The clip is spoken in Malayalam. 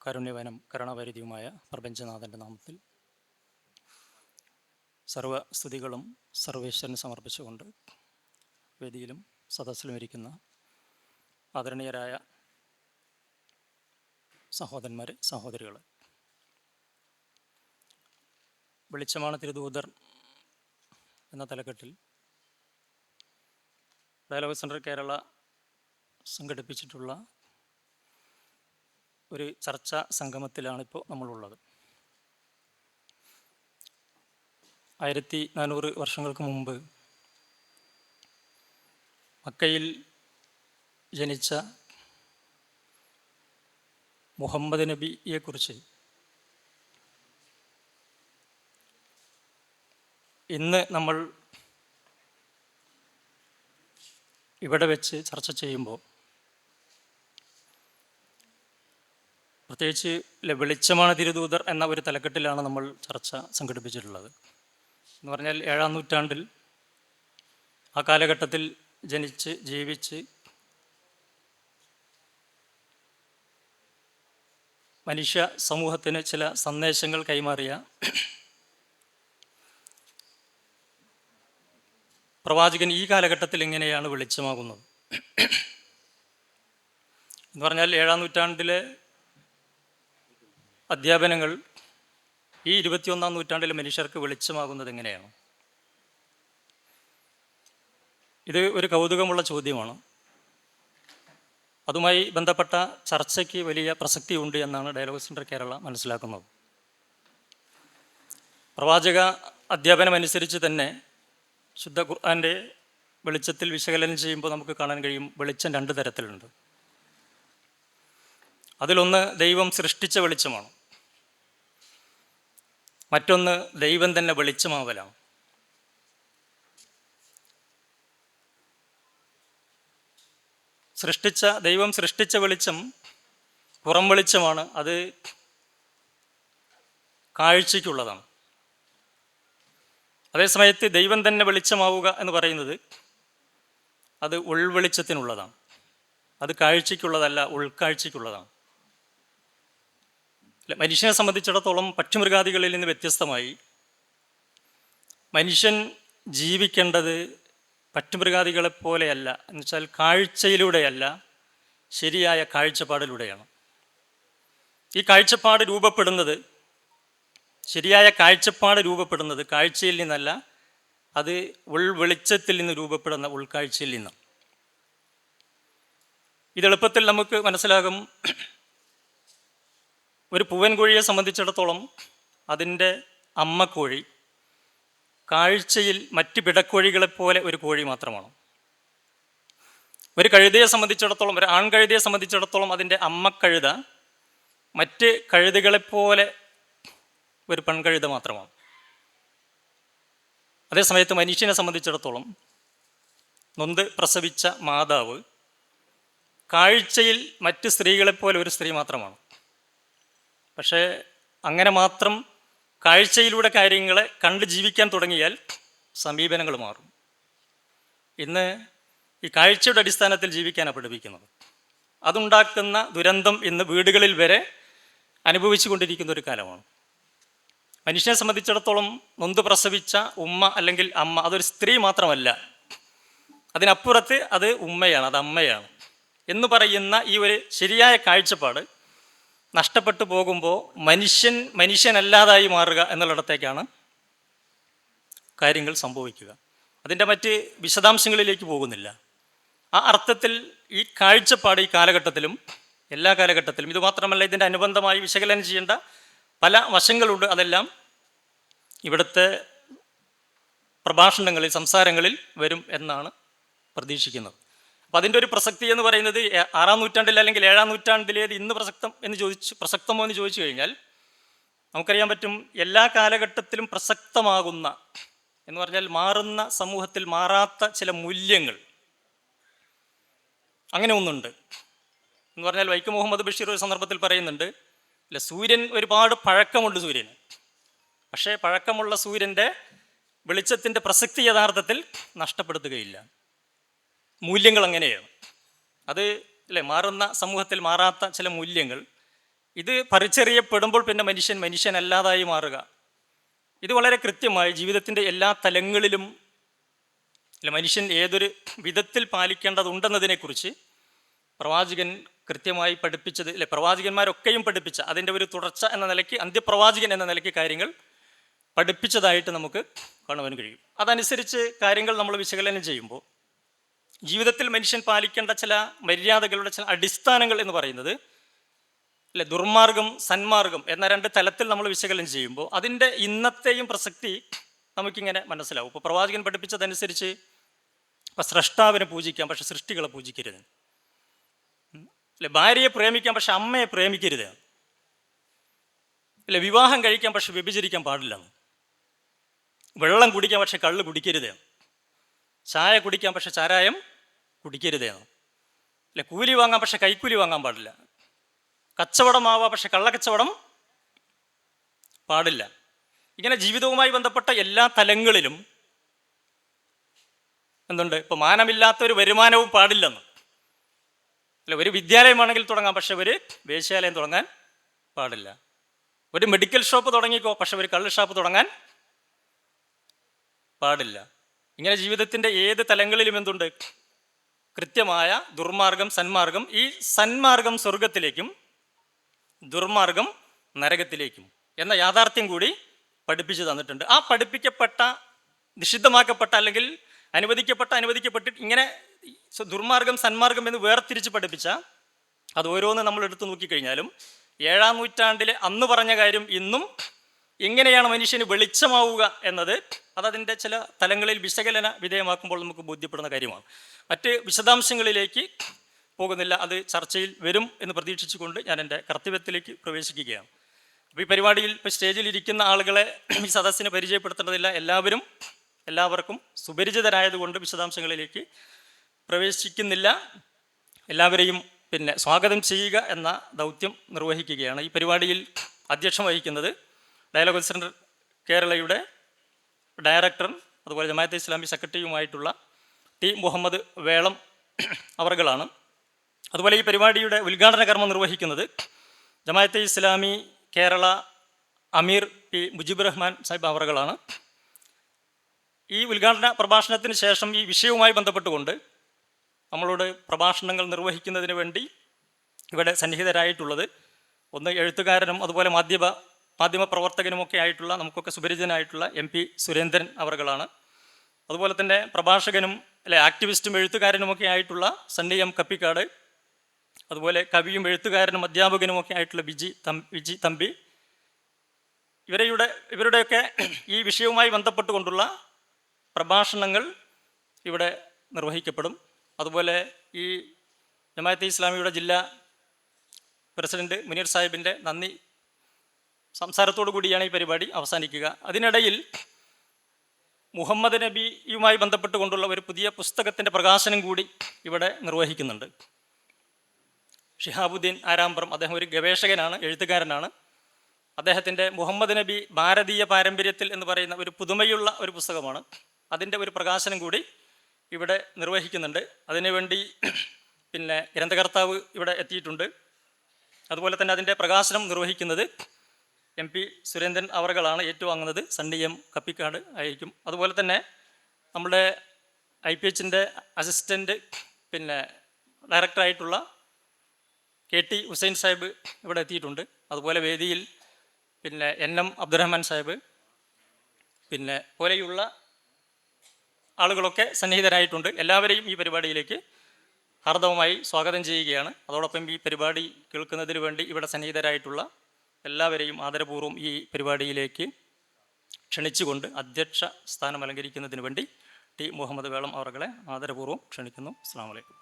കാരുണ്യവനം കരുണാപരിധിയുമായ പ്രപഞ്ചനാഥൻ്റെ നാമത്തിൽ സർവസ്തുതികളും സർവേശ്വരന് സമർപ്പിച്ചുകൊണ്ട് വേദിയിലും സദസ്സിലും ഇരിക്കുന്ന ആദരണീയരായ സഹോദരന്മാരെ, സഹോദരികളെ, വെളിച്ചമാണ് തിരുദൂതർ എന്ന തലക്കെട്ടിൽ ഡയലോഗ് സെൻറ്റർ കേരള സംഘടിപ്പിച്ചിട്ടുള്ള ഒരു ചർച്ചാ സംഗമത്തിലാണിപ്പോൾ നമ്മളുള്ളത്. 1400 വർഷങ്ങൾക്ക് മുമ്പ് മക്കയിൽ ജനിച്ച മുഹമ്മദ് നബിയെക്കുറിച്ച് ഇന്ന് നമ്മൾ ഇവിടെ വെച്ച് ചർച്ച ചെയ്യുമ്പോൾ പ്രത്യേകിച്ച് വെളിച്ചമാണ് തിരുദൂതർ എന്ന ഒരു തലക്കെട്ടിലാണ് നമ്മൾ ചർച്ച സംഘടിപ്പിച്ചിട്ടുള്ളത്. എന്ന് പറഞ്ഞാൽ 7-ാം നൂറ്റാണ്ടിൽ ആ കാലഘട്ടത്തിൽ ജനിച്ച് ജീവിച്ച് മനുഷ്യ സമൂഹത്തിന് ചില സന്ദേശങ്ങൾ കൈമാറിയ പ്രവാചകൻ ഈ കാലഘട്ടത്തിൽ എങ്ങനെയാണ് വെളിച്ചമാകുന്നത് എന്ന് പറഞ്ഞാൽ 7-ാം നൂറ്റാണ്ടിലെ അധ്യാപനങ്ങൾ ഈ 21-ാം നൂറ്റാണ്ടിലെ മനുഷ്യർക്ക് വെളിച്ചമാകുന്നത് എങ്ങനെയാണ്? ഇത് ഒരു കൗതുകമുള്ള ചോദ്യമാണ്. അതുമായി ബന്ധപ്പെട്ട ചർച്ചയ്ക്ക് വലിയ പ്രസക്തിയുണ്ട് എന്നാണ് ഡയലോഗ് സെൻറ്റർ കേരള മനസ്സിലാക്കുന്നത്. പ്രവാചക അധ്യാപനമനുസരിച്ച് തന്നെ ശുദ്ധ ഖുർആൻ്റെ വെളിച്ചത്തിൽ വിശകലനം ചെയ്യുമ്പോൾ നമുക്ക് കാണാൻ കഴിയും, വെളിച്ചം 2 തരത്തിലുണ്ട്. അതിലൊന്ന് ദൈവം സൃഷ്ടിച്ച വെളിച്ചമാണ്, മറ്റൊന്ന് ദൈവം തന്നെ വെളിച്ചമാവലാണ്. ദൈവം സൃഷ്ടിച്ച വെളിച്ചം പുറം വെളിച്ചമാണ്, അത് കാഴ്ചയ്ക്കുള്ളതാണ്. അതേസമയത്ത് ദൈവം തന്നെ വെളിച്ചമാവുക എന്ന് പറയുന്നത് അത് ഉൾവെളിച്ചത്തിനുള്ളതാണ്, അത് കാഴ്ചയ്ക്കുള്ളതല്ല, ഉൾക്കാഴ്ചയ്ക്കുള്ളതാണ്. മനുഷ്യനെ സംബന്ധിച്ചിടത്തോളം പക്ഷിമൃഗാദികളിൽ നിന്ന് വ്യത്യസ്തമായി മനുഷ്യൻ ജീവിക്കേണ്ടത് പക്ഷിമൃഗാദികളെ പോലെയല്ല, എന്നുവെച്ചാൽ കാഴ്ചയിലൂടെയല്ല, ശരിയായ കാഴ്ചപ്പാടിലൂടെയാണ്. ഈ കാഴ്ചപ്പാട് രൂപപ്പെടുന്നത്, ശരിയായ കാഴ്ചപ്പാട് രൂപപ്പെടുന്നത് കാഴ്ചയിൽ നിന്നല്ല, അത് ഉൾവെളിച്ചത്തിൽ നിന്ന് രൂപപ്പെടുന്ന ഉൾക്കാഴ്ചയിൽ നിന്നാണ്. ഇതെളുപ്പത്തിൽ നമുക്ക് മനസ്സിലാകും. ഒരു പൂവൻ കോഴിയെ സംബന്ധിച്ചിടത്തോളം അതിൻ്റെ അമ്മക്കോഴി കാഴ്ചയിൽ മറ്റ് പിടക്കോഴികളെപ്പോലെ ഒരു കോഴി മാത്രമാണ്. ഒരു കഴുതയെ സംബന്ധിച്ചിടത്തോളം, ഒരു ആൺകഴുതയെ സംബന്ധിച്ചിടത്തോളം അതിൻ്റെ അമ്മക്കഴുത മറ്റ് കഴുതകളെപ്പോലെ ഒരു പെൺകഴുത മാത്രമാണ്. അതേസമയത്ത് മനുഷ്യനെ സംബന്ധിച്ചിടത്തോളം നൊന്ത് പ്രസവിച്ച മാതാവ് കാഴ്ചയിൽ മറ്റ് സ്ത്രീകളെപ്പോലെ ഒരു സ്ത്രീ മാത്രമാണ്. പക്ഷേ അങ്ങനെ മാത്രം കാഴ്ചയിലൂടെ കാര്യങ്ങളെ കണ്ട് ജീവിക്കാൻ തുടങ്ങിയാൽ സമീപനങ്ങൾ മാറും. ഇന്ന് ഈ കാഴ്ചയുടെ അടിസ്ഥാനത്തിൽ ജീവിക്കാനാണ് പഠിപ്പിക്കുന്നത്. അതുണ്ടാക്കുന്ന ദുരന്തം ഇന്ന് വീടുകളിൽ വരെ അനുഭവിച്ചു കൊണ്ടിരിക്കുന്ന ഒരു കാലമാണ്. മനുഷ്യനെ സംബന്ധിച്ചിടത്തോളം നൊന്ത് പ്രസവിച്ച ഉമ്മ അല്ലെങ്കിൽ അമ്മ അതൊരു സ്ത്രീ മാത്രമല്ല, അതിനപ്പുറത്ത് അത് ഉമ്മയാണ്, അത് അമ്മയാണ് എന്ന് പറയുന്ന ഈ ഒരു ശരിയായ കാഴ്ചപ്പാട് നഷ്ടപ്പെട്ടു പോകുമ്പോൾ മനുഷ്യനല്ലാതായി മാറുക എന്നുള്ളിടത്തേക്കാണ് കാര്യങ്ങൾ സംഭവിക്കുക. അതിൻ്റെ മറ്റ് വിശദാംശങ്ങളിലേക്ക് പോകുന്നില്ല. ആ അർത്ഥത്തിൽ ഈ കാഴ്ചപ്പാട് ഈ കാലഘട്ടത്തിലും എല്ലാ കാലഘട്ടത്തിലും, ഇതുമാത്രമല്ല ഇതിൻ്റെ അനുബന്ധമായി വിശകലനം ചെയ്യേണ്ട പല വശങ്ങളുണ്ട്. അതെല്ലാം ഇവിടുത്തെ പ്രഭാഷണങ്ങളിൽ, സംസാരങ്ങളിൽ വരും എന്നാണ് പ്രതീക്ഷിക്കുന്നത്. അപ്പോൾ അതിൻ്റെ ഒരു പ്രസക്തി എന്ന് പറയുന്നത് 6-ാം നൂറ്റാണ്ടിൽ അല്ലെങ്കിൽ 7-ാം നൂറ്റാണ്ടിലേത് ഇന്ന് പ്രസക്തമോ എന്ന് ചോദിച്ചു കഴിഞ്ഞാൽ നമുക്കറിയാൻ പറ്റും, എല്ലാ കാലഘട്ടത്തിലും പ്രസക്തമാകുന്ന എന്ന് പറഞ്ഞാൽ മാറുന്ന സമൂഹത്തിൽ മാറാത്ത ചില മൂല്യങ്ങൾ അങ്ങനെ ഒന്നുണ്ട് എന്ന് പറഞ്ഞാൽ വൈക്കം മുഹമ്മദ് ബഷീർ ഒരു സന്ദർഭത്തിൽ പറയുന്നുണ്ട്, ഇല്ല, സൂര്യൻ ഒരുപാട് പഴക്കമുണ്ട് സൂര്യന്, പക്ഷേ പഴക്കമുള്ള സൂര്യൻ്റെ വെളിച്ചത്തിൻ്റെ പ്രസക്തി യഥാർത്ഥത്തിൽ നഷ്ടപ്പെടുത്തുകയില്ല. മൂല്യങ്ങൾ അങ്ങനെയാണ്. അത് അല്ലേ, മാറുന്ന സമൂഹത്തിൽ മാറാത്ത ചില മൂല്യങ്ങൾ ഇത് പറിച്ചെറിയപ്പെടുമ്പോൾ പിന്നെ മനുഷ്യനല്ലാതായി മാറുക. ഇത് വളരെ കൃത്യമായി ജീവിതത്തിൻ്റെ എല്ലാ തലങ്ങളിലും മനുഷ്യൻ ഏതൊരു വിധത്തിൽ പാലിക്കേണ്ടതുണ്ടെന്നതിനെക്കുറിച്ച് പ്രവാചകൻ കൃത്യമായി പഠിപ്പിച്ചത് പ്രവാചകന്മാരൊക്കെയും പഠിപ്പിച്ച അതിൻ്റെ ഒരു തുടർച്ച എന്ന നിലയ്ക്ക് അന്ത്യപ്രവാചകൻ എന്ന നിലയ്ക്ക് കാര്യങ്ങൾ പഠിപ്പിച്ചതായിട്ട് നമുക്ക് കാണുവാൻ കഴിയും. അതനുസരിച്ച് കാര്യങ്ങൾ നമ്മൾ വിശകലനം ചെയ്യുമ്പോൾ ജീവിതത്തിൽ മനുഷ്യൻ പാലിക്കേണ്ട ചില മര്യാദകളുടെ ചില അടിസ്ഥാനങ്ങൾ എന്ന് പറയുന്നത് ദുർമാർഗം സന്മാർഗം എന്ന രണ്ട് തലത്തിൽ നമ്മൾ വിശകലനം ചെയ്യുമ്പോൾ അതിൻ്റെ ഇന്നത്തെയും പ്രസക്തി നമുക്കിങ്ങനെ മനസ്സിലാവും. ഇപ്പോൾ പ്രവാചകൻ പഠിപ്പിച്ചതനുസരിച്ച് ഇപ്പം സ്രഷ്ടാവിനെ പൂജിക്കാം, പക്ഷെ സൃഷ്ടികളെ പൂജിക്കരുത്. ഭാര്യയെ പ്രേമിക്കാം, പക്ഷെ അമ്മയെ പ്രേമിക്കരുത്. വിവാഹം കഴിക്കാം, പക്ഷെ വ്യഭിചരിക്കാൻ പാടില്ല. വെള്ളം കുടിക്കാം, പക്ഷെ കള്ള് കുടിക്കരുത്. ചായ കുടിക്കാം, പക്ഷെ ചാരായം കുടിക്കരുത്. കൂലി വാങ്ങാം, പക്ഷെ കൈക്കൂലി വാങ്ങാൻ പാടില്ല. കച്ചവടമാവാം, പക്ഷെ കള്ളക്കച്ചവടം പാടില്ല. ഇങ്ങനെ ജീവിതവുമായി ബന്ധപ്പെട്ട എല്ലാ തലങ്ങളിലും എന്തുണ്ട്? ഇപ്പോൾ മാനമില്ലാത്തൊരു വരുമാനവും പാടില്ലെന്ന്. ഒരു വിദ്യാലയമാണെങ്കിൽ തുടങ്ങാം, പക്ഷെ ഒരു വേശ്യാലയം തുടങ്ങാൻ പാടില്ല. ഒരു മെഡിക്കൽ ഷോപ്പ് തുടങ്ങിക്കോ, പക്ഷെ ഒരു കള്ള് ഷോപ്പ് തുടങ്ങാൻ പാടില്ല. ഇങ്ങനെ ജീവിതത്തിൻ്റെ ഏത് തലങ്ങളിലും എന്തുണ്ട്? കൃത്യമായ ദുർമാർഗം സന്മാർഗം. ഈ സന്മാർഗം സ്വർഗത്തിലേക്കും ദുർമാർഗം നരകത്തിലേക്കും എന്ന യാഥാർത്ഥ്യം കൂടി പഠിപ്പിച്ചു തന്നിട്ടുണ്ട്. ആ പഠിപ്പിക്കപ്പെട്ട നിഷിദ്ധമാക്കപ്പെട്ട അല്ലെങ്കിൽ അനുവദിക്കപ്പെട്ടിട്ട് ഇങ്ങനെ ദുർമാർഗം സന്മാർഗം എന്ന് വേർതിരിച്ച് പഠിപ്പിച്ച അത് ഓരോന്ന് നമ്മൾ എടുത്തു നോക്കിക്കഴിഞ്ഞാലും 7-ാം നൂറ്റാണ്ടിലെ അന്ന് പറഞ്ഞ കാര്യം ഇന്നും എങ്ങനെയാണ് മനുഷ്യന് വെളിച്ചമാവുക എന്നത് അതതിൻ്റെ ചില തലങ്ങളിൽ വിശകലന വിധേയമാക്കുമ്പോൾ നമുക്ക് ബോധ്യപ്പെടുന്ന കാര്യമാണ്. മറ്റ് വിശദാംശങ്ങളിലേക്ക് പോകുന്നില്ല, അത് ചർച്ചയിൽ വരും എന്ന് പ്രതീക്ഷിച്ചുകൊണ്ട് ഞാൻ എൻ്റെ കർത്തവ്യത്തിലേക്ക് പ്രവേശിക്കുകയാണ്. അപ്പോൾ ഈ പരിപാടിയിൽ ഇപ്പോൾ സ്റ്റേജിലിരിക്കുന്ന ആളുകളെ ഈ സദസ്സിനെ പരിചയപ്പെടുത്തേണ്ടതില്ല. എല്ലാവർക്കും സുപരിചിതരായതുകൊണ്ട് വിശദാംശങ്ങളിലേക്ക് പ്രവേശിക്കുന്നില്ല. എല്ലാവരെയും സ്വാഗതം ചെയ്യുക എന്ന ദൗത്യം നിർവഹിക്കുകയാണ്. ഈ പരിപാടിയിൽ അധ്യക്ഷം വഹിക്കുന്നത് ഡയലോഗ് സെൻറ്റർ കേരളയുടെ ഡയറക്ടറും അതുപോലെ ജമാഅത്തെ ഇസ്ലാമി സെക്രട്ടറിയുമായിട്ടുള്ള ടി മുഹമ്മദ് വേളം അവർകളാണ്. അതുപോലെ ഈ പരിപാടിയുടെ ഉദ്ഘാടന കർമ്മം നിർവഹിക്കുന്നത് ജമാഅത്തെ ഇസ്ലാമി കേരള അമീർ പി മുജിബുർ റഹ്മാൻ സാഹിബ് അവർകളാണ്. ഈ ഉദ്ഘാടന പ്രഭാഷണത്തിന് ശേഷം ഈ വിഷയവുമായി ബന്ധപ്പെട്ടുകൊണ്ട് നമ്മളോട് പ്രഭാഷണങ്ങൾ നിർവഹിക്കുന്നതിന് വേണ്ടി ഇവിടെ സന്നിഹിതരായിട്ടുള്ളത് ഒന്ന് എഴുത്തുകാരനും അതുപോലെ മാധ്യമ പ്രവർത്തകനുമൊക്കെ ആയിട്ടുള്ള നമുക്കൊക്കെ സുപരിചിതനായിട്ടുള്ള MP സുരേന്ദ്രൻ അവർകളാണ്. അതുപോലെ തന്നെ പ്രഭാഷകനും ആക്ടിവിസ്റ്റും എഴുത്തുകാരനുമൊക്കെ ആയിട്ടുള്ള സണ്ണി M കപ്പിക്കാട്, അതുപോലെ കവിയും എഴുത്തുകാരനും അധ്യാപകനുമൊക്കെ ആയിട്ടുള്ള വിജി തമ്പി. ഇവരുടെയൊക്കെ ഈ വിഷയവുമായി ബന്ധപ്പെട്ടുകൊണ്ടുള്ള പ്രഭാഷണങ്ങൾ ഇവിടെ നിർവഹിക്കപ്പെടും. അതുപോലെ ഈ ജമാഅത്തെ ഇസ്ലാമിയുടെ ജില്ലാ പ്രസിഡന്റ് മുനീർ സാഹിബിൻ്റെ നന്ദി സംസാരത്തോടു കൂടിയാണ് ഈ പരിപാടി അവസാനിക്കുക. അതിനിടയിൽ മുഹമ്മദ് നബിയുമായി ബന്ധപ്പെട്ടുകൊണ്ടുള്ള ഒരു പുതിയ പുസ്തകത്തിൻ്റെ പ്രകാശനം കൂടി ഇവിടെ നിർവഹിക്കുന്നുണ്ട്. ഷിഹാബുദ്ദീൻ ആരാമ്പ്രം, അദ്ദേഹം ഒരു ഗവേഷകനാണ്, എഴുത്തുകാരനാണ്. അദ്ദേഹത്തിൻ്റെ മുഹമ്മദ് നബി ഭാരതീയ പാരമ്പര്യത്തിൽ എന്ന് പറയുന്ന ഒരു പുതുമയുള്ള ഒരു പുസ്തകമാണ്. അതിൻ്റെ ഒരു പ്രകാശനം കൂടി ഇവിടെ നിർവഹിക്കുന്നുണ്ട്. അതിനുവേണ്ടി ഗ്രന്ഥകർത്താവ് ഇവിടെ എത്തിയിട്ടുണ്ട്. അതുപോലെ തന്നെ അതിൻ്റെ പ്രകാശനം നിർവഹിക്കുന്നത് MP സുരേന്ദ്രൻ അവർകളാണ്. ഏറ്റുവാങ്ങുന്നത് സണ്ണി M കപ്പിക്കാട് ആയിരിക്കും. അതുപോലെ തന്നെ നമ്മുടെ IPH അസിസ്റ്റൻ്റ് ഡയറക്ടറായിട്ടുള്ള KT ഹുസൈൻ സാഹിബ് ഇവിടെ എത്തിയിട്ടുണ്ട്. അതുപോലെ വേദിയിൽ NM അബ്ദുറഹ്മാൻ സാഹിബ് പോലെയുള്ള ആളുകളൊക്കെ സന്നിഹിതരായിട്ടുണ്ട്. എല്ലാവരെയും ഈ പരിപാടിയിലേക്ക് ഹാർദവമായി സ്വാഗതം ചെയ്യുകയാണ്. അതോടൊപ്പം ഈ പരിപാടി കേൾക്കുന്നതിന് വേണ്ടി ഇവിടെ സന്നിഹിതരായിട്ടുള്ള എല്ലാവരെയും ആദരപൂർവ്വം ഈ പരിപാടിയിലേക്ക് ക്ഷണിച്ചുകൊണ്ട് അധ്യക്ഷ സ്ഥാനം അലങ്കരിക്കുന്നതിന് വേണ്ടി ടി മുഹമ്മദ് വേളം അവർകളെ ആദരപൂർവ്വം ക്ഷണിക്കുന്നു. അസ്സലാമു അലൈക്കും.